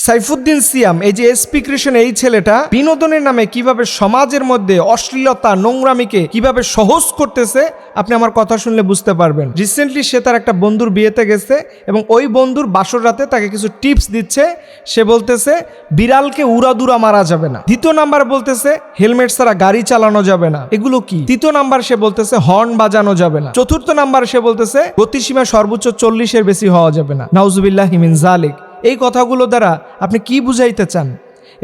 সাইফুদ্দিন সিয়াম, এই যে এসপি কৃষ্ণ, এই ছেলেটা বিনোদনের নামে কিভাবে সমাজের মধ্যে অশ্লীলতা নোংরামিকে কিভাবে সহজ করতেছে আপনি আমার কথা শুনলে বুঝতে পারবেন। রিসেন্টলি সে তার একটা বন্ধুর বিয়েতে গেছে এবং ওই বন্ধুর বাসর রাতে তাকে কিছু টিপস দিচ্ছে। সে বলতেছে বিড়ালকে উড়াদুরা মারা যাবে না। দ্বিতীয় নাম্বার বলতেছে হেলমেট ছাড়া গাড়ি চালানো যাবে না। এগুলো কি? তৃতীয় নাম্বার সে বলতেছে হর্ন বাজানো যাবে না। চতুর্থ নাম্বার সে বলতেছে গতিসীমা সর্বোচ্চ 40-এর বেশি হওয়া যাবে না। নাউজুবিল্লাহি মিন যালিক। এই কথাগুলো দ্বারা আপনি কি বুঝাইতে চান?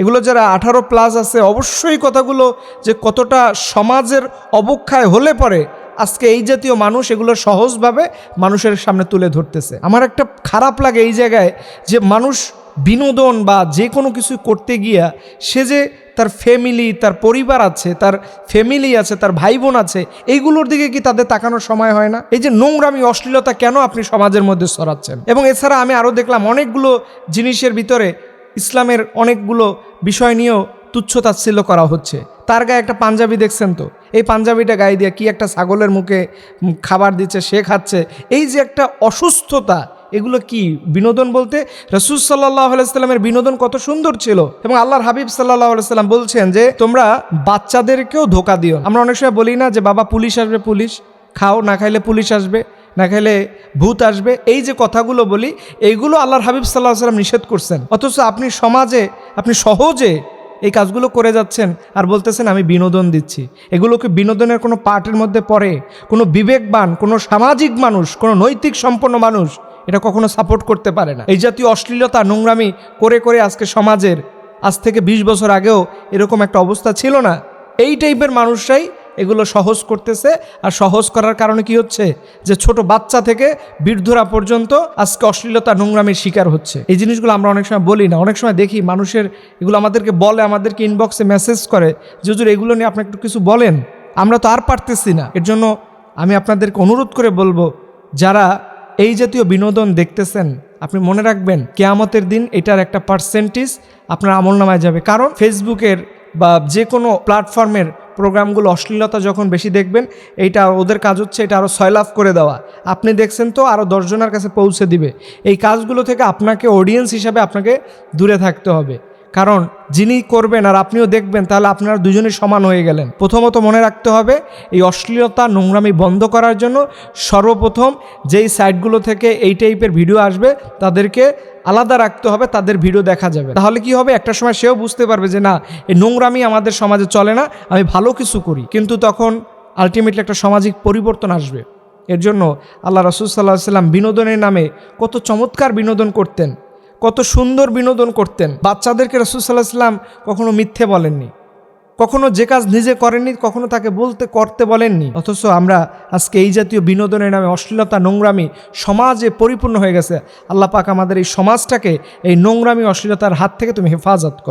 এগুলো যারা 18+ আছে অবশ্যই কথাগুলো যে কতটা সমাজের অবক্ষয় হলে পরে আজকে এই জাতীয় মানুষ এগুলো সহজভাবে মানুষের সামনে তুলে ধরতেছে। আমার একটা খারাপ লাগে এই জায়গায় যে মানুষ বিনোদন বা যে কোনো কিছু করতে গিয়া সে যে তার ফ্যামিলি, তার পরিবার আছে, তার ফ্যামিলি আছে, তার ভাই বোন আছে, এইগুলোর দিকে কি তাদের তাকানোর সময় হয় না? এই যে নোংরামি অশ্লীলতা কেন আপনি সমাজের মধ্যে ছড়াচ্ছেন? এবং এছাড়া আমি আরও দেখলাম অনেকগুলো জিনিসের ভিতরে ইসলামের অনেকগুলো বিষয় নিয়েও তুচ্ছ-তাচ্ছিল্য করা হচ্ছে। তার গায়ে একটা পাঞ্জাবি দেখছেন তো, এই পাঞ্জাবিটা গায়ে দিয়ে কি একটা ছাগলের মুখে খাবার দিচ্ছে, সে খাচ্ছে। এই যে একটা অসুস্থতা, এগুলো কি বিনোদন বলতে? রাসূল সাল্লাল্লাহু আলাইহি সাল্লামের বিনোদন কত সুন্দর ছিল এবং আল্লাহর হাবিব সাল্লাল্লাহু আলাইহি সাল্লাম বলছেন যে তোমরা বাচ্চাদেরকেও ধোঁকা দিও। আমরা অনেক সময় বলি না যে বাবা পুলিশ আসবে, পুলিশ খাও, না খাইলে পুলিশ আসবে, না খাইলে ভূত আসবে। এই যে কথাগুলো বলি, এইগুলো আল্লাহর হাবিব সাল্লাল্লাহু আলাইহি সাল্লাম নিষেধ করছেন। অথচ আপনি সমাজে আপনি সহজে এই কাজগুলো করে যাচ্ছেন আর বলতেছেন আমি বিনোদন দিচ্ছি। এগুলোকে বিনোদনের কোনো পার্টের মধ্যে পড়ে? কোনো বিবেকবান, কোনো সামাজিক মানুষ, কোনো নৈতিক সম্পন্ন মানুষ এটা কখনো সাপোর্ট করতে পারে না। এই জাতীয় অশ্লীলতা নোংরামি করে করে আজকে সমাজের আজ থেকে 20 বছর আগেও এরকম একটা অবস্থা ছিল না। এই টাইপের মানুষরাই এগুলো সহজ করতেছে। আর সহজ করার কারণে কি হচ্ছে? যে ছোট বাচ্চা থেকে বৃদ্ধরা পর্যন্ত আজকে অশ্লীলতা নোংরামির শিকার হচ্ছে। এই জিনিসগুলো আমরা অনেক সময় বলি না, অনেক সময় দেখি মানুষের এগুলো আমাদেরকে বলে, আমাদেরকে ইনবক্সে মেসেজ করে যে হুজুর এগুলো নিয়ে আপনি একটু কিছু বলেন। আমরা তো আর পারতেছি না। এর জন্য আমি আপনাদেরকে অনুরোধ করে বলবো, যারা এই জাতীয় বিনোদন দেখতেছেন আপনি মনে রাখবেন কিয়ামতের দিন এটার একটা পার্সেন্টেজ আপনার আমলনামায় যাবে। কারণ ফেসবুকের বা যে কোনো প্ল্যাটফর্মের প্রোগ্রামগুলো অশ্লীলতা যখন বেশি দেখবেন, এইটা ওদের কাজ হচ্ছে এটা আরও 6 লাভ করে দেওয়া। আপনি দেখছেন তো আরও 10 জনের কাছে পৌঁছে দিবে। এই কাজগুলো থেকে আপনাকে অডিয়েন্স হিসাবে আপনাকে দূরে থাকতে হবে। কারণ যিনি করবেন আর আপনিও দেখবেন, তাহলে আপনারা দুজনেই সমান হয়ে গেলেন। প্রথমত মনে রাখতে হবে এই অশ্লীলতা নোংরামি বন্ধ করার জন্য সর্বপ্রথম যেই সাইটগুলো থেকে এই টাইপের ভিডিও আসবে তাদেরকে আলাদা রাখতে হবে, তাদের ভিডিও দেখা যাবে। তাহলে কি হবে, একটা সময় সেও বুঝতে পারবে যে না, এই নোংরামি আমাদের সমাজে চলে না, আমি ভালো কিছু করি। কিন্তু তখন আলটিমেটলি একটা সামাজিক পরিবর্তন আসবে। এর জন্য আল্লাহ রাসূল সাল্লাল্লাহু আলাইহি সাল্লাম বিনোদনের নামে কত চমৎকার বিনোদন করতেন, কত সুন্দর বিনোদন করতেন। বাচ্চাদেরকে রাসূল সাল্লাল্লাহু আলাইহি সাল্লাম কখনো মিথ্যে বলেননি, কখনো যে কাজ নিজে করেননি কখনো তাকে করতে বলেননি। অথচ আমরা আজকে এই জাতীয় বিনোদনের নামে অশ্লীলতা নোংরামি সমাজে পরিপূর্ণ হয়ে গেছে। আল্লাহ পাক আমাদের এই সমাজটাকে এই নোংরামি অশ্লীলতার হাত থেকে তুমি হেফাজত করো।